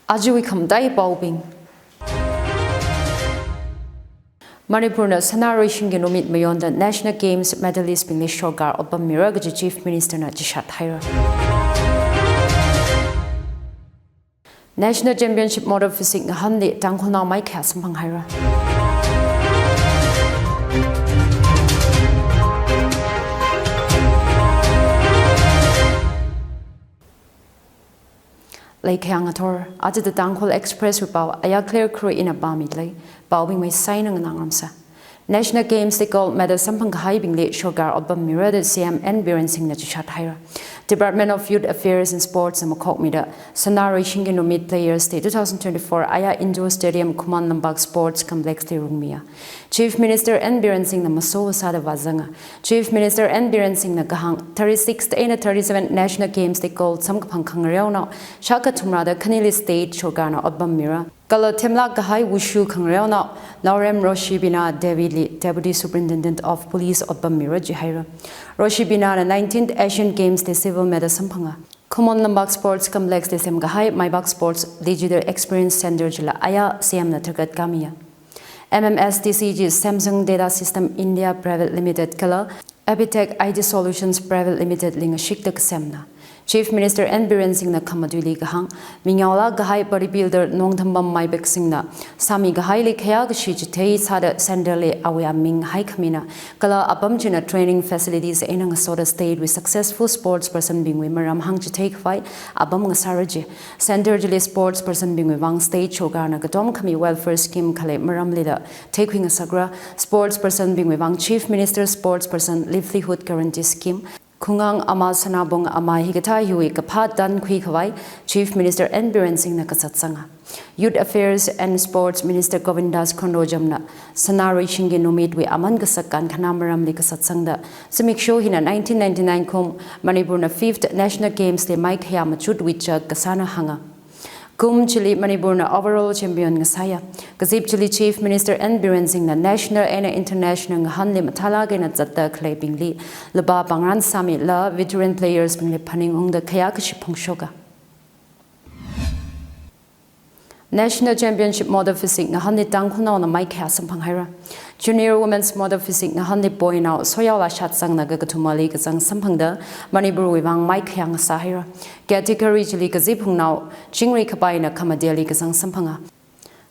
Ajui Kamdai Baubing Manipurna Sanaroi Shingenomit beyond the National Games medalist Bingley Shogar Opa Miragaji Chief Minister na Jishat Haira. National Championship Model Physique Handi Tangkhul na Mai Khasam Phang Haira. Lake Hangator, at the Tangkhul Express Ripao, Ayahclear crew in a Bamidley, bowing my sign and Angramsa. National Games they gold medal Sampang Kharay Bingley Shogar Oba Mirror the CM and Biren Singh Najishat Haira. Department of Youth Affairs and Sports and Makok Mida, Sanaroi Shingenomit Players Day 2024 Ayah Indoor Stadium Kuman Lambak Sports Complex de Rungmia. Chief Minister and Biren Singh Namaso Sada Vazanga. Chief Minister and Biren Singh Nagahang 36th and 37th National Games they gold Samkapang Kangreo Shaka Tumrada Kanili State Shogana Oba Mirror. Kala Temla Kharay Wushu Kangreo Laurem Roshibina David Deputy Superintendent of Police Oba Mirror Jihaira. Roshibina the 19th Asian Games the Civil Medal Sampanga. Common Lambak Sports Complex the Sem Kharay Maibak Sports Digital Experience Center Jila Aya CM Natargat Kamia. MMSDCG Samsung Data System India Private Limited Kala Epitech IT Solutions Private Limited Linga Shikta Semna. Chief Minister and Biren Singh na Kamaduli Gahang, Mingaula Kharay bodybuilder Nongthambam Maibek Singh na Sami Kharay le Khaya Gashijitei Sada Sandale Awea Ming Hai Kamina, Kala Abamjina training facilities in a sort of state with successful sports person being with Maram Hang to take fight, Abam Saraji, Center Jili sports person being with Wang State Chogana, Gadom Kami welfare scheme Kale Maram leader, taking a Sagra, sports person being with Wang Chief Minister sports person livelihood guarantee scheme. Kungang ama sanabong ama higata hui kapat dan kui kawai Chief Minister and Biren Singh na kasatsanga. Youth Affairs and Sports Minister Govindas Kondojamna Sanaroi Shingenomit we aman kasakan kanamaram li kasatsangda samiksho hina 1999 kum Manipur na 5th National Games le mai khaya machut wicha kasana hanga. Kum Chili Manipur na overall champion ngasaya. Kazip Chili Chief Minister and Biren Singh na national and international ngahanli mathala na zatta Kharay Bingley laba bangran sami la veteran players bingle paning ong da khaya kashiphongshoga. National Championship Model Physique ngahanli Tangkhul na mai khaya samphang haira. Junior Women's Model Physique ngahanli boy now soyala shat sang na gagatumali kazang samphangda Manipur wibang mai khaya ngasahira. Category Jili Kazipung now Jingri Kabai na Kamadeli kazang samphanga.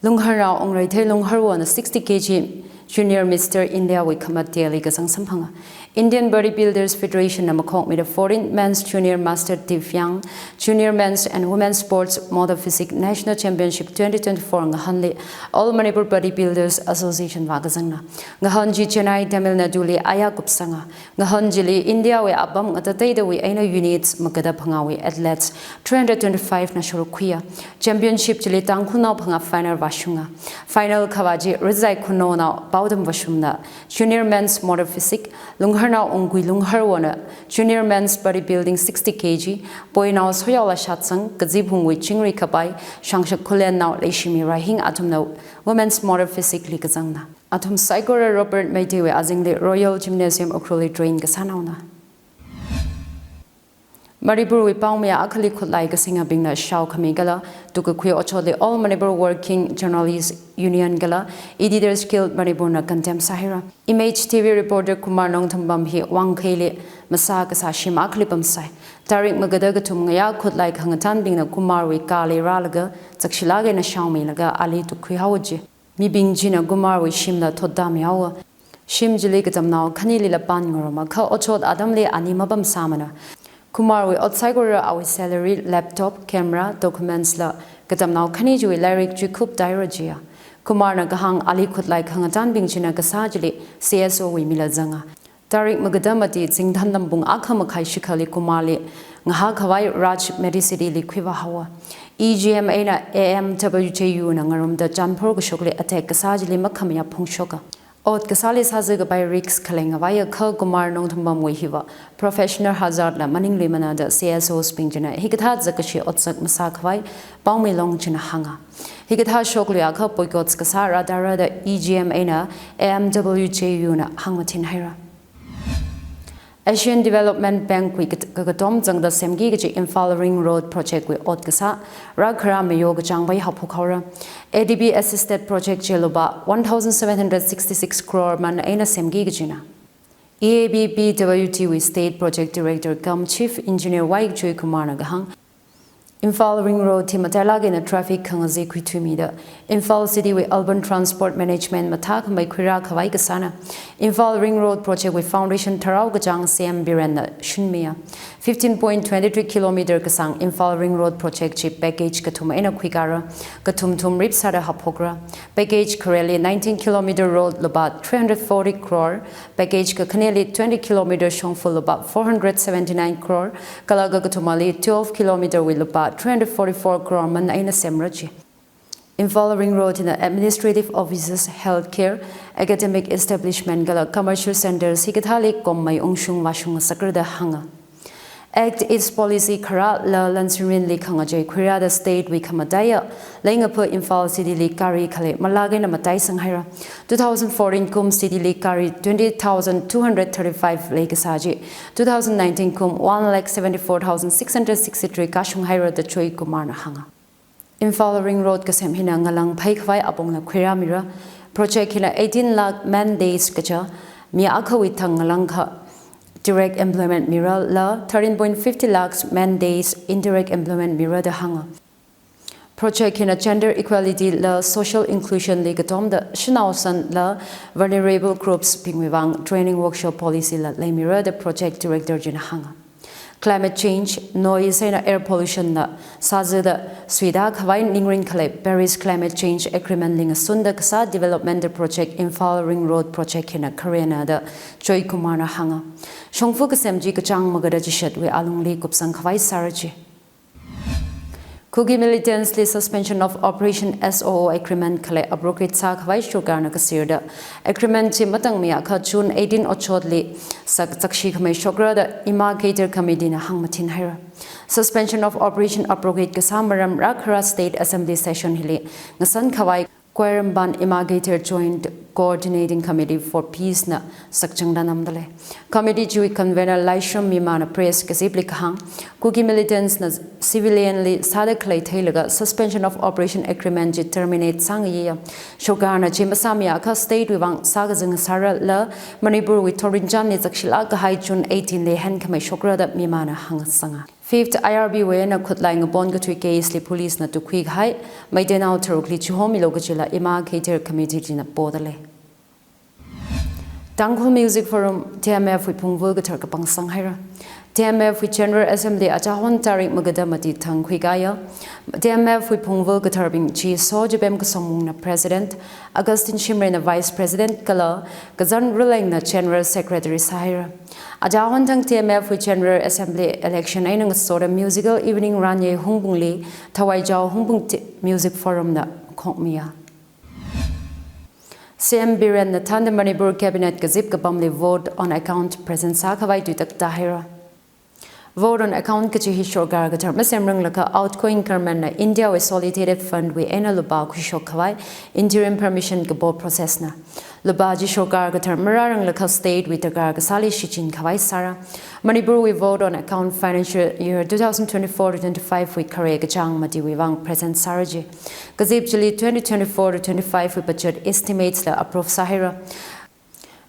Lunghara ongrai the lungharwa na 60 kg Junior Mr. India we Kamadeli kazang samphanga. Indian Bodybuilders Federation na makok with the 14th Men's Junior Master Divyang Junior Men's and Women's Sports Model Physique National Championship 2024 ngahanli All Manipur Bodybuilders Association wagazangna ngahanji Chennai Tamil Nadu li aya kupsanga ngahanjili India we abam ngatatay da we aina units magada phangawi athletes 325 na shurukhiya championship jili Tangkhul na phanga final washunga final khawaji rizai khuno na baudam washumna Junior Men's Model Physique Lunghana ongui lungharwana Junior Men's Bodybuilding 60 kg boy now soyala shatsang kazibhungwi chingri kabai shangsha kulen now leishimi rahing atum now Women's Model Physique likazangna atum Saigora Robert Maitewe azingli Royal Gymnasium Okroli train kasanauna Manipur we paumya akali khutlai ka singa bingna shau khamigala tuka khwe ochode All Manipur Working Journalists Union gala editors killed Manipur na contem sahira Image TV reporter Kumar Nongthambam hi wangkhele masa ka sa shima klipam sai tarik magada ga tum ngaya khutlai khangatan bingna Kumar we kale ralaga chakshilage na shaumi laga ali tu khwi hawaje mi bingjina Kumar we shimla thodam yawa shim jile ka tamnaw khani lila pan ngoroma kha ochod adam le ani mabam samana Kumar we outside our salary, laptop, camera, documents la katam now khani ju lyric ju khup diarrhea. Kumar na gahang ali khutlai khangatan bingchina kasajli CSO we mila zanga. Tarik magadamati jingdhan lambung akham khai shikhali Kumali ngaha khawai Raj Medicity likhiwa hawa. EGMA na AMWJU na ngarum da Janpur gshokle attack kasajli makhamya phungshoka. Ot kasali sazaga by Rix Kalenga via Kha Kumar Nongthambam Wehiva, Professional Hazard la Maning Limana the CSO Spingjana, Hikatha Zakashi Otsak Masakwai, Baumi Long China Hanga. Hikatha Shokliaka Boykots Kasara Dara the EGMA na AMWJU na Hangmatin Hira. Asian Development Bank we gatom jang da semgi gi Imphal Ring Road project we ot gasa ra khara mayo ga jang bai hapu khawra ADB assisted project jeloba 1766 crore man aina semgi gi jina EAB BWT we state project director cum chief engineer Waik Joy Kumar na gahang Imphal Ring Road Timatala in a traffic kangazi kuitumida Imphal City with urban transport management matak by Kwira Kharay Kasana Imphal Ring Road project with foundation Tarau Gajang CM Birana Shunmia 15.23 km kasang Imphal Ring Road project chip package Katum Ena Kwigara Katum Tum Ripsada Hapogra package Kharay 19 km road about 340 crore package Kakaneli 20 km Shongful about 479 crore Kalaga Katumali 12 km with about 344 crore man aina semraji. Imphal Ring Road in the administrative offices, healthcare, academic establishment, gala commercial centers, hikathali kommai ungshung washung sakrada hanga. Act its policy khara la lansurin li khanga jay khira the state we kamadaya laying up Imphal City li kari khale malage na matai sanghaira 2014 kum city li kari 20,235 lake saji 2019 kum 1,74,663 kashung haira the choi kumar na hanga Imphal Ring Road kasem hina ngalang phai khwai apong na khira mira project hina 18 lakh man days kacha mi akhawi thang ngalang kha Direct employment mirror la 13.50 lakhs man days indirect employment mirror the hanga. Project in a gender equality la social inclusion le gatom the shinausan la vulnerable groups pingwang training workshop policy la le mirror the project director jin hanga. Climate change, noise and air pollution na saza the Swida Kharay Ningring Khale Paris Climate Change Agreement ling Sunda Kasa Development project Imphal Ring Road project in a Korean the Joy Kumar na hanga. Shongfu kasemji kachang magada jishat we alungli kupsang Kharay saraji. Kugi militants li suspension of Operation SOO agreement khale abrokrit sa Kharay shogar na kasirda agreement chi matang mia kha June 18 ochotli sakshi khamai shogra the Ayahclear committee na hangmatin haira suspension of Operation abrokrit kasamaram Rakhara State Assembly session hili ngasan Kharay Kwaramban Ayahclear Joint Coordinating Committee for Peace na sakchangda namdale. Committee Jui convener Laisham Mimana Press Kasibli Kahang, Kuki militants na civilianly Sada Clay Tailaga suspension of Operation Agreement ji terminate Sangaya, Shogana Jimasamiaka State Wivang Sagazang Sara La, Manipur with Torinjan Nizakshila Kahai June 18 le Hen Kamay Shogra that Mimana Hang Sanga. Fifth IRB way na kutlaing upon gatui case li police na to quick high, may then out turkli chuhomi logachila Ayahclear committee na bodale. Tangkhul Music Forum TMF with Pungvul Gatar Kapang Sanghaira. TMF with General Assembly Achahon Tarik Magadamati Tangkhul TMF with Pungvul Gatarbing Chi Sojabem Kasomung na President, Augustine Shimre na Vice President Kala, Gazan Ruling na General Secretary Sahira. Ajahon Tang TMF with General Assembly election ay nang sort of musical evening ranye Hungbungli, Tawai Jaw Hungbung Music Forum na Kongmia. CM Biren na Tanda Manipur Cabinet Gazip Kapamli vote on account present sa Kharay Tuitak Tahira. Vote on account Kachihi Shogar Gatar Masemrang Laka outgoing Kerman na India with Solidated Fund we Ena Luba Kushok Kharay interim permission Gabo process na. Lubaji Shogar Gatar Mararang Laka State with Tagar Gasali Shichin Kharay Sara. Manipur we vote on account financial year 2024-25 with Kharay Gachang Mati Wivang present Saraji. Gazip Jili 2024-25 with budget estimates the approved Sahira.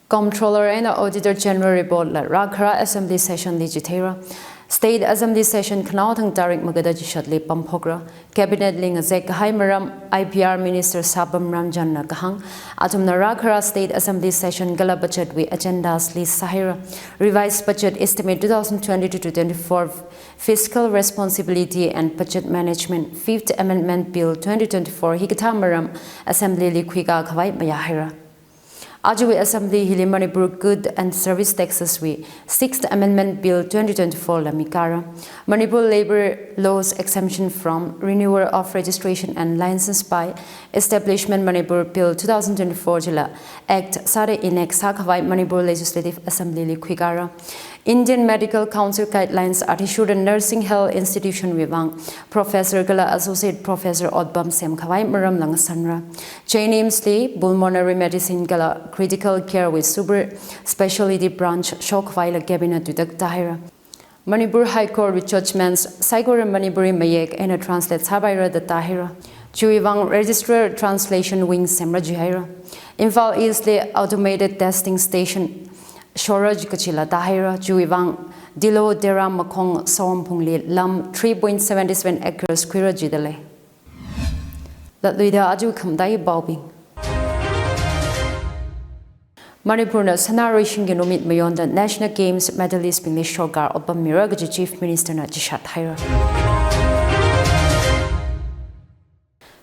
Comptroller and Auditor General report la Rakhara Assembly session legitera. State Assembly session Knautang Tarik Magadaji Shadli Pampogra. Cabinet Ling Azek Haimaram IPR Minister Sabam Ramjan na Kahang. Atum na Rakhara State Assembly session Gala budget with agendas Li Sahira. Revised budget estimate 2022-24 fiscal responsibility and budget management. Fifth Amendment Bill 2024 Hikatamaram Assembly Li Kwiga Kharay Mayahira. Ajui Assembly Hili Manipur Good and Service Taxes we 6th Amendment Bill 2024 Lamikara Manipur Labor Laws Exemption from Renewal of Registration and License by Establishment Manipur Bill 2024 Jila Act Sare Inek Sakhavai Manipur Legislative Assembly Likwigara Indian Medical Council Guidelines are issued a nursing health institution Vivang Professor Gala Associate Professor Odbam Sem Kharay Maram Lang Sanra Jainimsli Pulmonary Medicine Gala critical care with super specialty branch shock file cabinet dudak tahira Manipur High Court judgments Saigor Manipuri Mayek and a translate Sabaira the Tahira Chuivang Registrar Translation Wing Semra Juhaira Infal East the automated testing station Shoraj Kachila Tahira Chuivang Dilo Dera Makong Sawampungli Lam 3.77 acres Quira Jidale That Luida Aju Kamdai Baubing Manipurna Sanari Shinginomit beyond the National Games medalist Bingley Shogar Opa Miragaji Chief Minister na Jishat Haira.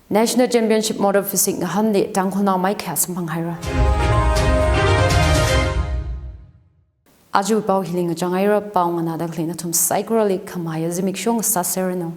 National Championship Motor Physique Handi Tangkhul na Mai Khas Manghaira. Aju Pau Hiling Jangaira Pau Manada Clean Tum Psychorally Kamaya Zimikshong Saserano.